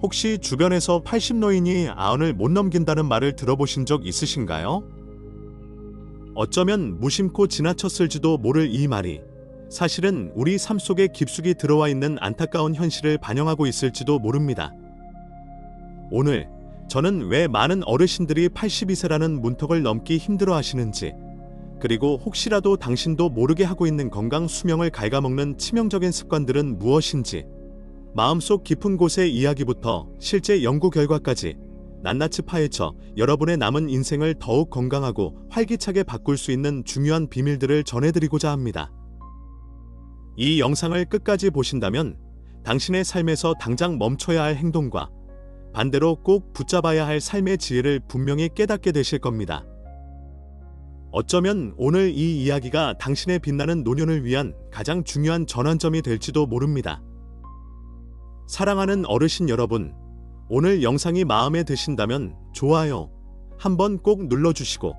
혹시 주변에서 80노인이 90을 못 넘긴다는 말을 들어보신 적 있으신가요? 어쩌면 무심코 지나쳤을지도 모를 이 말이 사실은 우리 삶 속에 깊숙이 들어와 있는 안타까운 현실을 반영하고 있을지도 모릅니다. 오늘 저는 왜 많은 어르신들이 82세라는 문턱을 넘기 힘들어 하시는지, 그리고 혹시라도 당신도 모르게 하고 있는 건강 수명을 갉아먹는 치명적인 습관들은 무엇인지, 마음속 깊은 곳의 이야기부터 실제 연구 결과까지 낱낱이 파헤쳐 여러분의 남은 인생을 더욱 건강하고 활기차게 바꿀 수 있는 중요한 비밀들을 전해드리고자 합니다. 이 영상을 끝까지 보신다면 당신의 삶에서 당장 멈춰야 할 행동과 반대로 꼭 붙잡아야 할 삶의 지혜를 분명히 깨닫게 되실 겁니다. 어쩌면 오늘 이 이야기가 당신의 빛나는 노년을 위한 가장 중요한 전환점이 될지도 모릅니다. 사랑하는 어르신 여러분, 오늘 영상이 마음에 드신다면 좋아요 한번 꼭 눌러주시고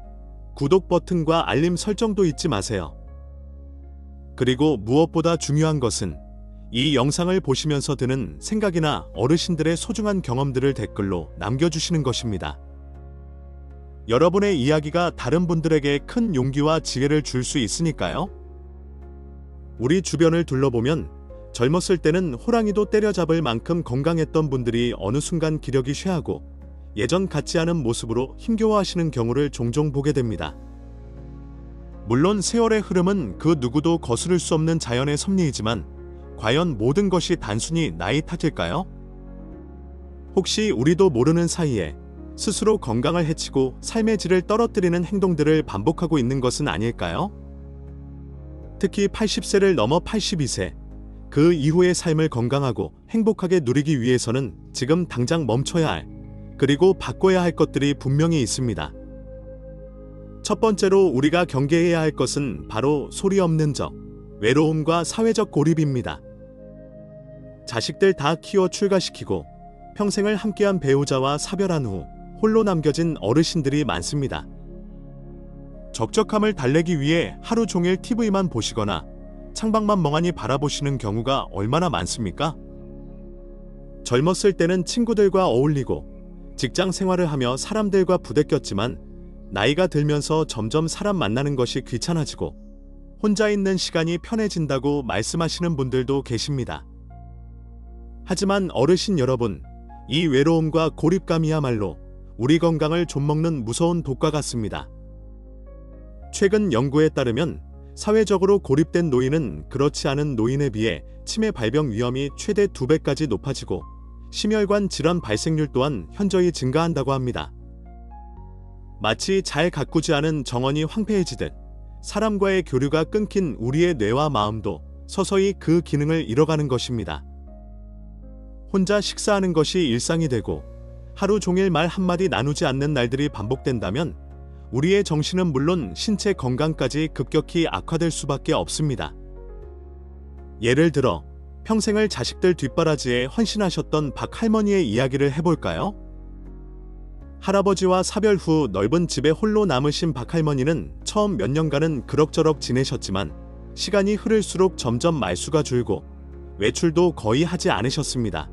구독 버튼과 알림 설정도 잊지 마세요. 그리고 무엇보다 중요한 것은 이 영상을 보시면서 드는 생각이나 어르신들의 소중한 경험들을 댓글로 남겨주시는 것입니다. 여러분의 이야기가 다른 분들에게 큰 용기와 지혜를 줄 수 있으니까요. 우리 주변을 둘러보면 젊었을 때는 호랑이도 때려잡을 만큼 건강했던 분들이 어느 순간 기력이 쇠하고 예전 같지 않은 모습으로 힘겨워하시는 경우를 종종 보게 됩니다. 물론 세월의 흐름은 그 누구도 거스를 수 없는 자연의 섭리이지만 과연 모든 것이 단순히 나이 탓일까요? 혹시 우리도 모르는 사이에 스스로 건강을 해치고 삶의 질을 떨어뜨리는 행동들을 반복하고 있는 것은 아닐까요? 특히 80세를 넘어 82세, 그 이후의 삶을 건강하고 행복하게 누리기 위해서는 지금 당장 멈춰야 할, 그리고 바꿔야 할 것들이 분명히 있습니다. 첫 번째로 우리가 경계해야 할 것은 바로 소리 없는 적, 외로움과 사회적 고립입니다. 자식들 다 키워 출가시키고 평생을 함께한 배우자와 사별한 후 홀로 남겨진 어르신들이 많습니다. 적적함을 달래기 위해 하루 종일 TV만 보시거나 창밖만 멍하니 바라보시는 경우가 얼마나 많습니까? 젊었을 때는 친구들과 어울리고 직장 생활을 하며 사람들과 부대꼈지만 나이가 들면서 점점 사람 만나는 것이 귀찮아지고 혼자 있는 시간이 편해진다고 말씀하시는 분들도 계십니다. 하지만 어르신 여러분, 이 외로움과 고립감이야말로 우리 건강을 좀먹는 무서운 독과 같습니다. 최근 연구에 따르면 사회적으로 고립된 노인은 그렇지 않은 노인에 비해 치매 발병 위험이 최대 2배까지 높아지고 심혈관 질환 발생률 또한 현저히 증가한다고 합니다. 마치 잘 가꾸지 않은 정원이 황폐해지듯 사람과의 교류가 끊긴 우리의 뇌와 마음도 서서히 그 기능을 잃어가는 것입니다. 혼자 식사하는 것이 일상이 되고 하루 종일 말 한마디 나누지 않는 날들이 반복된다면 우리의 정신은 물론 신체 건강까지 급격히 악화될 수밖에 없습니다. 예를 들어 평생을 자식들 뒷바라지에 헌신하셨던 박 할머니의 이야기를 해볼까요? 할아버지와 사별 후 넓은 집에 홀로 남으신 박 할머니는 처음 몇 년간은 그럭저럭 지내셨지만 시간이 흐를수록 점점 말수가 줄고 외출도 거의 하지 않으셨습니다.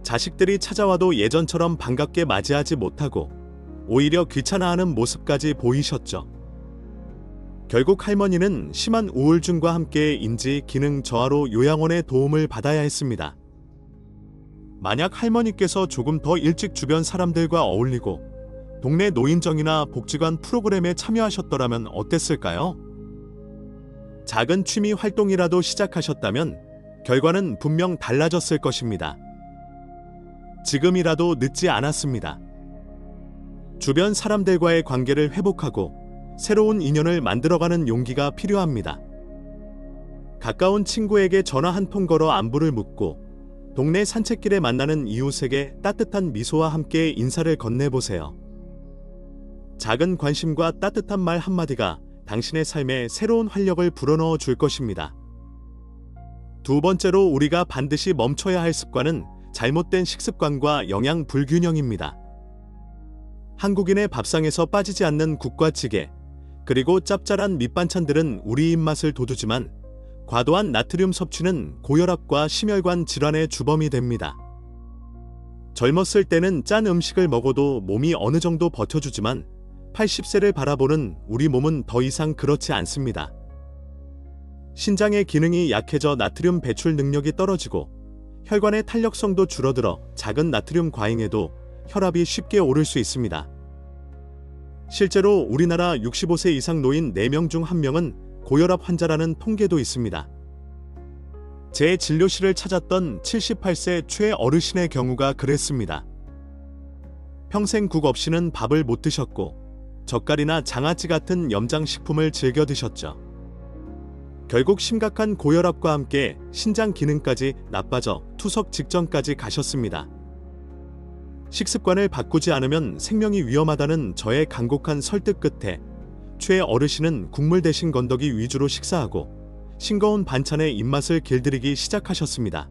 자식들이 찾아와도 예전처럼 반갑게 맞이하지 못하고 오히려 귀찮아하는 모습까지 보이셨죠. 결국 할머니는 심한 우울증과 함께 인지 기능 저하로 요양원의 도움을 받아야 했습니다. 만약 할머니께서 조금 더 일찍 주변 사람들과 어울리고 동네 노인정이나 복지관 프로그램에 참여하셨더라면 어땠을까요? 작은 취미 활동이라도 시작하셨다면 결과는 분명 달라졌을 것입니다. 지금이라도 늦지 않았습니다. 주변 사람들과의 관계를 회복하고 새로운 인연을 만들어가는 용기가 필요합니다. 가까운 친구에게 전화 한 통 걸어 안부를 묻고 동네 산책길에 만나는 이웃에게 따뜻한 미소와 함께 인사를 건네보세요. 작은 관심과 따뜻한 말 한마디가 당신의 삶에 새로운 활력을 불어넣어 줄 것입니다. 두 번째로 우리가 반드시 멈춰야 할 습관은 잘못된 식습관과 영양 불균형입니다. 한국인의 밥상에서 빠지지 않는 국과 찌개, 그리고 짭짤한 밑반찬들은 우리 입맛을 돋우지만 과도한 나트륨 섭취는 고혈압과 심혈관 질환의 주범이 됩니다. 젊었을 때는 짠 음식을 먹어도 몸이 어느 정도 버텨주지만 80세를 바라보는 우리 몸은 더 이상 그렇지 않습니다. 신장의 기능이 약해져 나트륨 배출 능력이 떨어지고 혈관의 탄력성도 줄어들어 작은 나트륨 과잉에도 혈압이 쉽게 오를 수 있습니다. 실제로 우리나라 65세 이상 노인 4명 중 1명은 고혈압 환자라는 통계도 있습니다. 제 진료실을 찾았던 78세 최 어르신의 경우가 그랬습니다. 평생 국 없이는 밥을 못 드셨고 젓갈이나 장아찌 같은 염장식품을 즐겨 드셨죠. 결국 심각한 고혈압과 함께 신장 기능까지 나빠져 투석 직전까지 가셨습니다. 식습관을 바꾸지 않으면 생명이 위험하다는 저의 간곡한 설득 끝에 최 어르신은 국물 대신 건더기 위주로 식사하고 싱거운 반찬에 입맛을 길들이기 시작하셨습니다.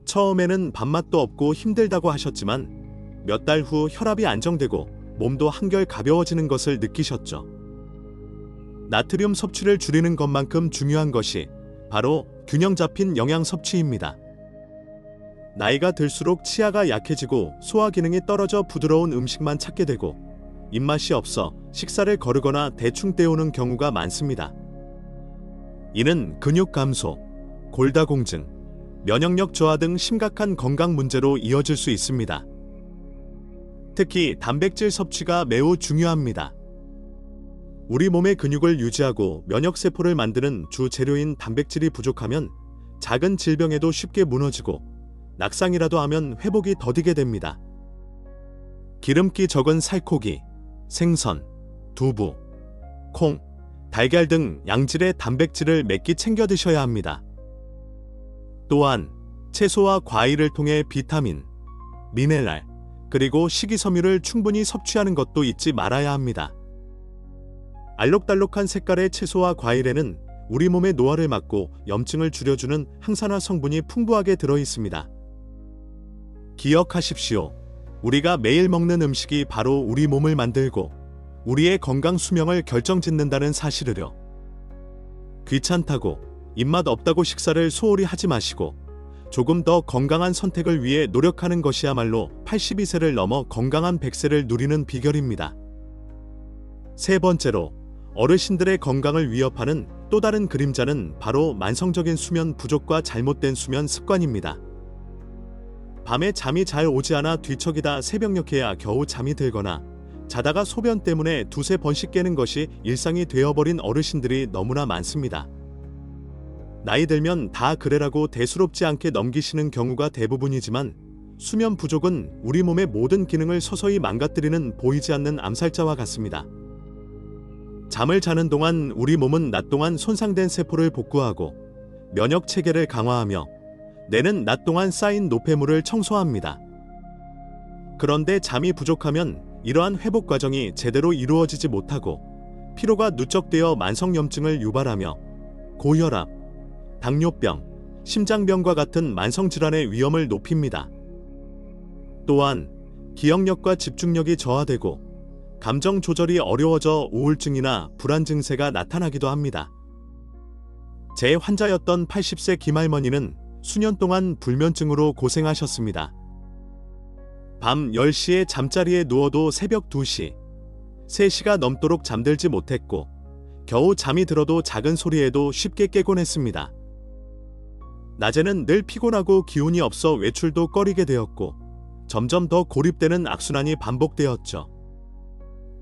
처음에는 밥맛도 없고 힘들다고 하셨지만 몇 달 후 혈압이 안정되고 몸도 한결 가벼워지는 것을 느끼셨죠. 나트륨 섭취를 줄이는 것만큼 중요한 것이 바로 균형 잡힌 영양 섭취입니다. 나이가 들수록 치아가 약해지고 소화 기능이 떨어져 부드러운 음식만 찾게 되고 입맛이 없어 식사를 거르거나 대충 때우는 경우가 많습니다. 이는 근육 감소, 골다공증, 면역력 저하 등 심각한 건강 문제로 이어질 수 있습니다. 특히 단백질 섭취가 매우 중요합니다. 우리 몸의 근육을 유지하고 면역세포를 만드는 주 재료인 단백질이 부족하면 작은 질병에도 쉽게 무너지고 낙상이라도 하면 회복이 더디게 됩니다. 기름기 적은 살코기, 생선, 두부, 콩, 달걀 등 양질의 단백질을 몇 끼 챙겨 드셔야 합니다. 또한 채소와 과일을 통해 비타민, 미네랄, 그리고 식이섬유를 충분히 섭취하는 것도 잊지 말아야 합니다. 알록달록한 색깔의 채소와 과일에는 우리 몸의 노화를 막고 염증을 줄여주는 항산화 성분이 풍부하게 들어 있습니다. 기억하십시오. 우리가 매일 먹는 음식이 바로 우리 몸을 만들고 우리의 건강 수명을 결정짓는다는 사실을요. 귀찮다고 입맛 없다고 식사를 소홀히 하지 마시고 조금 더 건강한 선택을 위해 노력하는 것이야말로 82세를 넘어 건강한 100세를 누리는 비결입니다. 세 번째로 어르신들의 건강을 위협하는 또 다른 그림자는 바로 만성적인 수면 부족과 잘못된 수면 습관입니다. 밤에 잠이 잘 오지 않아 뒤척이다 새벽녘에야 겨우 잠이 들거나 자다가 소변 때문에 두세 번씩 깨는 것이 일상이 되어버린 어르신들이 너무나 많습니다. 나이 들면 다 그래라고 대수롭지 않게 넘기시는 경우가 대부분이지만 수면 부족은 우리 몸의 모든 기능을 서서히 망가뜨리는 보이지 않는 암살자와 같습니다. 잠을 자는 동안 우리 몸은 낮 동안 손상된 세포를 복구하고 면역 체계를 강화하며 뇌는 낮 동안 쌓인 노폐물을 청소합니다. 그런데 잠이 부족하면 이러한 회복 과정이 제대로 이루어지지 못하고 피로가 누적되어 만성염증을 유발하며 고혈압, 당뇨병, 심장병과 같은 만성질환의 위험을 높입니다. 또한 기억력과 집중력이 저하되고 감정 조절이 어려워져 우울증이나 불안 증세가 나타나기도 합니다. 제 환자였던 80세 김할머니는 수년 동안 불면증으로 고생하셨습니다. 밤 10시에 잠자리에 누워도 새벽 2시, 3시가 넘도록 잠들지 못했고 겨우 잠이 들어도 작은 소리에도 쉽게 깨곤 했습니다. 낮에는 늘 피곤하고 기운이 없어 외출도 꺼리게 되었고 점점 더 고립되는 악순환이 반복되었죠.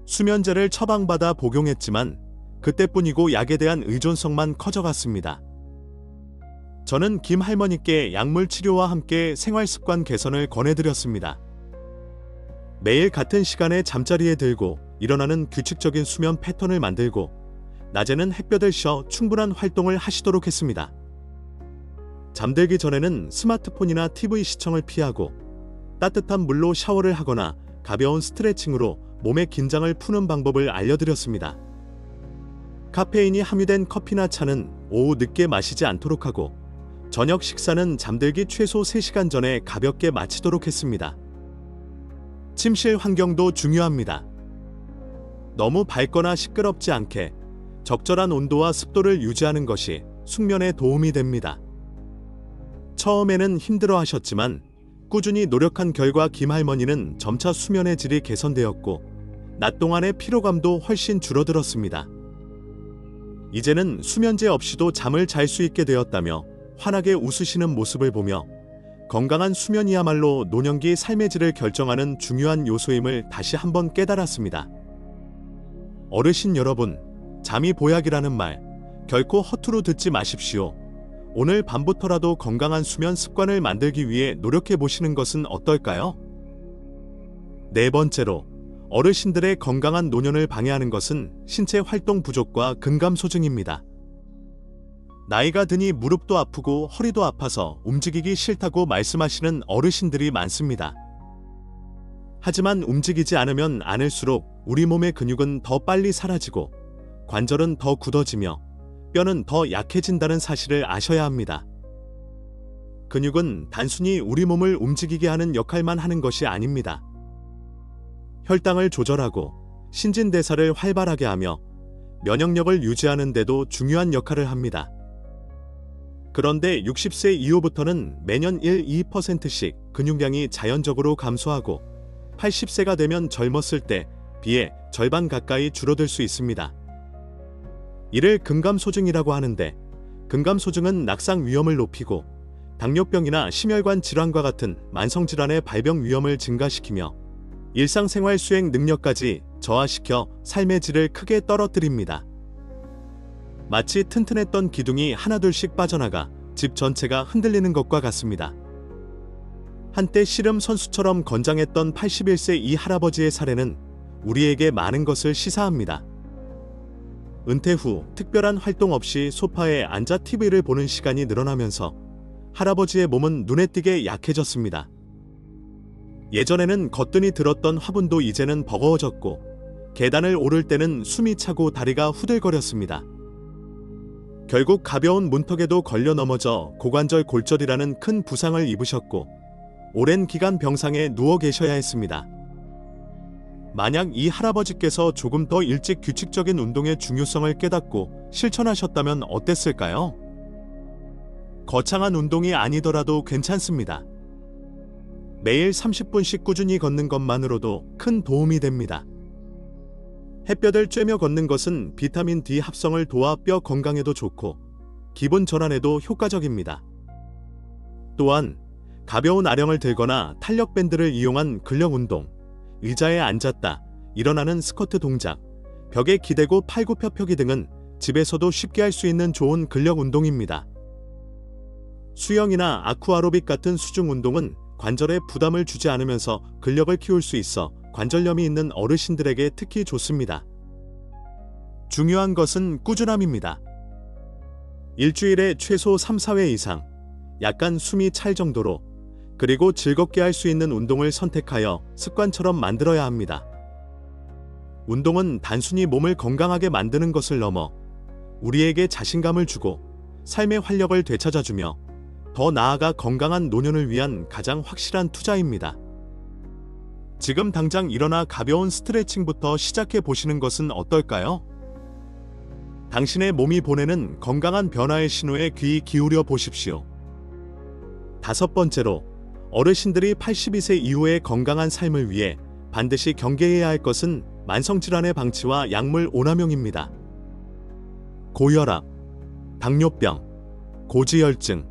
수면제를 처방받아 복용했지만 그때뿐이고 약에 대한 의존성만 커져갔습니다. 저는 김 할머니께 약물 치료와 함께 생활습관 개선을 권해드렸습니다. 매일 같은 시간에 잠자리에 들고 일어나는 규칙적인 수면 패턴을 만들고 낮에는 햇볕을 쉬어 충분한 활동을 하시도록 했습니다. 잠들기 전에는 스마트폰이나 TV 시청을 피하고 따뜻한 물로 샤워를 하거나 가벼운 스트레칭으로 몸의 긴장을 푸는 방법을 알려드렸습니다. 카페인이 함유된 커피나 차는 오후 늦게 마시지 않도록 하고 저녁 식사는 잠들기 최소 3시간 전에 가볍게 마치도록 했습니다. 침실 환경도 중요합니다. 너무 밝거나 시끄럽지 않게 적절한 온도와 습도를 유지하는 것이 숙면에 도움이 됩니다. 처음에는 힘들어 하셨지만 꾸준히 노력한 결과 김할머니는 점차 수면의 질이 개선되었고 낮 동안의 피로감도 훨씬 줄어들었습니다. 이제는 수면제 없이도 잠을 잘 수 있게 되었다며 환하게 웃으시는 모습을 보며 건강한 수면이야말로 노년기 삶의 질을 결정하는 중요한 요소임을 다시 한번 깨달았습니다. 어르신 여러분, 잠이 보약이라는 말 결코 허투루 듣지 마십시오. 오늘 밤부터라도 건강한 수면 습관을 만들기 위해 노력해 보시는 것은 어떨까요? 네 번째로, 어르신들의 건강한 노년을 방해하는 것은 신체 활동 부족과 근감소증입니다. 나이가 드니 무릎도 아프고 허리도 아파서 움직이기 싫다고 말씀하시는 어르신들이 많습니다. 하지만 움직이지 않으면 않을수록 우리 몸의 근육은 더 빨리 사라지고 관절은 더 굳어지며 뼈는 더 약해진다는 사실을 아셔야 합니다. 근육은 단순히 우리 몸을 움직이게 하는 역할만 하는 것이 아닙니다. 혈당을 조절하고 신진대사를 활발하게 하며 면역력을 유지하는 데도 중요한 역할을 합니다. 그런데 60세 이후부터는 매년 1-2%씩 근육량이 자연적으로 감소하고 80세가 되면 젊었을 때 비해 절반 가까이 줄어들 수 있습니다. 이를 근감소증이라고 하는데, 근감소증은 낙상 위험을 높이고 당뇨병이나 심혈관 질환과 같은 만성질환의 발병 위험을 증가시키며 일상생활 수행 능력까지 저하시켜 삶의 질을 크게 떨어뜨립니다. 마치 튼튼했던 기둥이 하나둘씩 빠져나가 집 전체가 흔들리는 것과 같습니다. 한때 씨름 선수처럼 건장했던 81세 이 할아버지의 사례는 우리에게 많은 것을 시사합니다. 은퇴 후 특별한 활동 없이 소파에 앉아 TV를 보는 시간이 늘어나면서 할아버지의 몸은 눈에 띄게 약해졌습니다. 예전에는 거뜬히 들었던 화분도 이제는 버거워졌고 계단을 오를 때는 숨이 차고 다리가 후들거렸습니다. 결국 가벼운 문턱에도 걸려 넘어져 고관절 골절이라는 큰 부상을 입으셨고 오랜 기간 병상에 누워 계셔야 했습니다. 만약 이 할아버지께서 조금 더 일찍 규칙적인 운동의 중요성을 깨닫고 실천하셨다면 어땠을까요? 거창한 운동이 아니더라도 괜찮습니다. 매일 30분씩 꾸준히 걷는 것만으로도 큰 도움이 됩니다. 햇볕을 쬐며 걷는 것은 비타민 D 합성을 도와 뼈 건강에도 좋고 기분 전환에도 효과적입니다. 또한 가벼운 아령을 들거나 탄력 밴드를 이용한 근력 운동, 의자에 앉았다 일어나는 스쿼트 동작, 벽에 기대고 팔굽혀펴기 등은 집에서도 쉽게 할 수 있는 좋은 근력 운동입니다. 수영이나 아쿠아로빅 같은 수중 운동은 관절에 부담을 주지 않으면서 근력을 키울 수 있어 관절염이 있는 어르신들에게 특히 좋습니다. 중요한 것은 꾸준함입니다. 일주일에 최소 3-4회 이상, 약간 숨이 찰 정도로, 그리고 즐겁게 할 수 있는 운동을 선택하여 습관처럼 만들어야 합니다. 운동은 단순히 몸을 건강하게 만드는 것을 넘어 우리에게 자신감을 주고 삶의 활력을 되찾아주며 더 나아가 건강한 노년을 위한 가장 확실한 투자입니다. 지금 당장 일어나 가벼운 스트레칭부터 시작해 보시는 것은 어떨까요? 당신의 몸이 보내는 건강한 변화의 신호에 귀 기울여 보십시오. 5번째로, 어르신들이 82세 이후의 건강한 삶을 위해 반드시 경계해야 할 것은 만성질환의 방치와 약물 오남용입니다. 고혈압, 당뇨병, 고지혈증,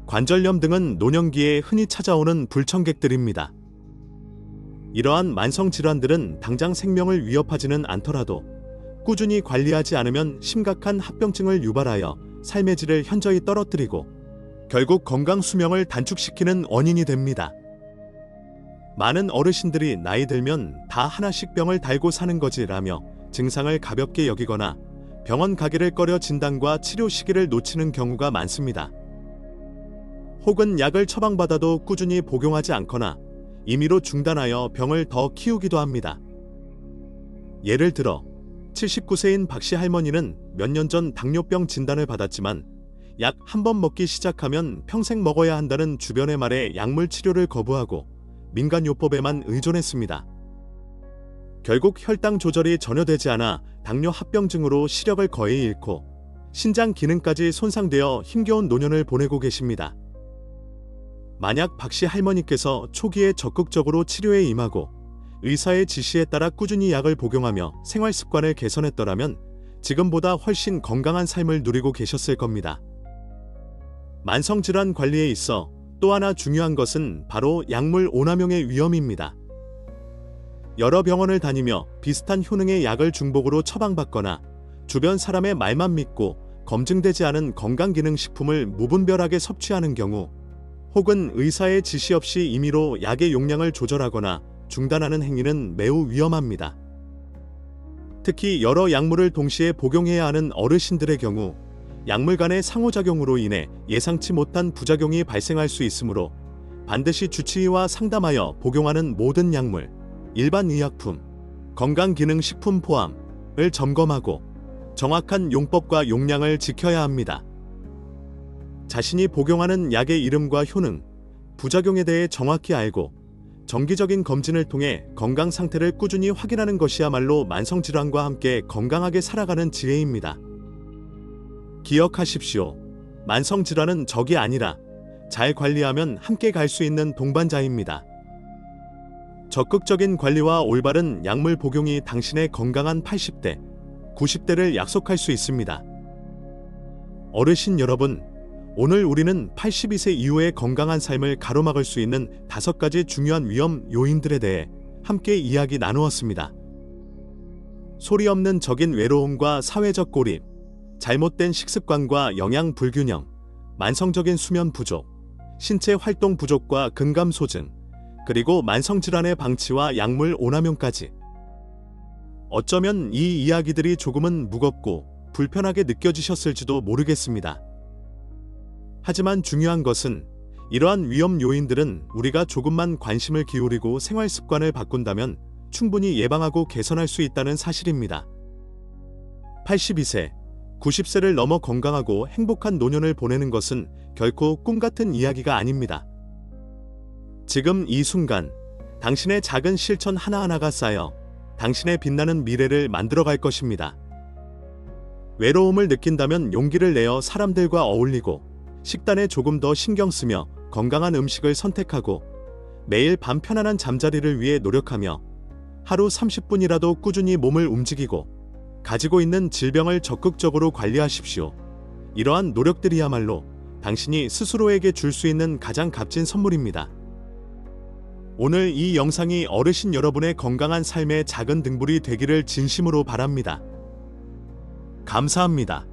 관절염 등은 노년기에 흔히 찾아오는 불청객들입니다. 이러한 만성질환들은 당장 생명을 위협하지는 않더라도 꾸준히 관리하지 않으면 심각한 합병증을 유발하여 삶의 질을 현저히 떨어뜨리고 결국 건강 수명을 단축시키는 원인이 됩니다. 많은 어르신들이 나이 들면 다 하나씩 병을 달고 사는 거지라며 증상을 가볍게 여기거나 병원 가기를 꺼려 진단과 치료 시기를 놓치는 경우가 많습니다. 혹은 약을 처방받아도 꾸준히 복용하지 않거나 임의로 중단하여 병을 더 키우기도 합니다. 예를 들어 79세인 박씨 할머니는 몇 년 전 당뇨병 진단을 받았지만 약 한 번 먹기 시작하면 평생 먹어야 한다는 주변의 말에 약물 치료를 거부하고 민간요법에만 의존했습니다. 결국 혈당 조절이 전혀 되지 않아 당뇨 합병증으로 시력을 거의 잃고 신장 기능까지 손상되어 힘겨운 노년을 보내고 계십니다. 만약 박씨 할머니께서 초기에 적극적으로 치료에 임하고 의사의 지시에 따라 꾸준히 약을 복용하며 생활 습관을 개선했더라면 지금보다 훨씬 건강한 삶을 누리고 계셨을 겁니다. 만성질환 관리에 있어 또 하나 중요한 것은 바로 약물 오남용의 위험입니다. 여러 병원을 다니며 비슷한 효능의 약을 중복으로 처방받거나 주변 사람의 말만 믿고 검증되지 않은 건강기능식품을 무분별하게 섭취하는 경우, 혹은 의사의 지시 없이 임의로 약의 용량을 조절하거나 중단하는 행위는 매우 위험합니다. 특히 여러 약물을 동시에 복용해야 하는 어르신들의 경우 약물 간의 상호작용으로 인해 예상치 못한 부작용이 발생할 수 있으므로 반드시 주치의와 상담하여 복용하는 모든 약물, 일반 의약품, 건강기능식품 포함을 점검하고 정확한 용법과 용량을 지켜야 합니다. 자신이 복용하는 약의 이름과 효능, 부작용에 대해 정확히 알고 정기적인 검진을 통해 건강 상태를 꾸준히 확인하는 것이야말로 만성질환과 함께 건강하게 살아가는 지혜입니다. 기억하십시오. 만성질환은 적이 아니라 잘 관리하면 함께 갈 수 있는 동반자입니다. 적극적인 관리와 올바른 약물 복용이 당신의 건강한 80대, 90대를 약속할 수 있습니다. 어르신 여러분, 오늘 우리는 82세 이후의 건강한 삶을 가로막을 수 있는 5가지 중요한 위험 요인들에 대해 함께 이야기 나누었습니다. 소리 없는 적인 외로움과 사회적 고립, 잘못된 식습관과 영양 불균형, 만성적인 수면 부족, 신체 활동 부족과 근감 소증, 그리고 만성질환의 방치와 약물 오남용까지. 어쩌면 이 이야기들이 조금은 무겁고 불편하게 느껴지셨을지도 모르겠습니다. 하지만 중요한 것은 이러한 위험 요인들은 우리가 조금만 관심을 기울이고 생활 습관을 바꾼다면 충분히 예방하고 개선할 수 있다는 사실입니다. 82세, 90세를 넘어 건강하고 행복한 노년을 보내는 것은 결코 꿈같은 이야기가 아닙니다. 지금 이 순간 당신의 작은 실천 하나하나가 쌓여 당신의 빛나는 미래를 만들어갈 것입니다. 외로움을 느낀다면 용기를 내어 사람들과 어울리고 식단에 조금 더 신경 쓰며 건강한 음식을 선택하고 매일 밤 편안한 잠자리를 위해 노력하며 하루 30분이라도 꾸준히 몸을 움직이고 가지고 있는 질병을 적극적으로 관리하십시오. 이러한 노력들이야말로 당신이 스스로에게 줄 수 있는 가장 값진 선물입니다. 오늘 이 영상이 어르신 여러분의 건강한 삶의 작은 등불이 되기를 진심으로 바랍니다. 감사합니다.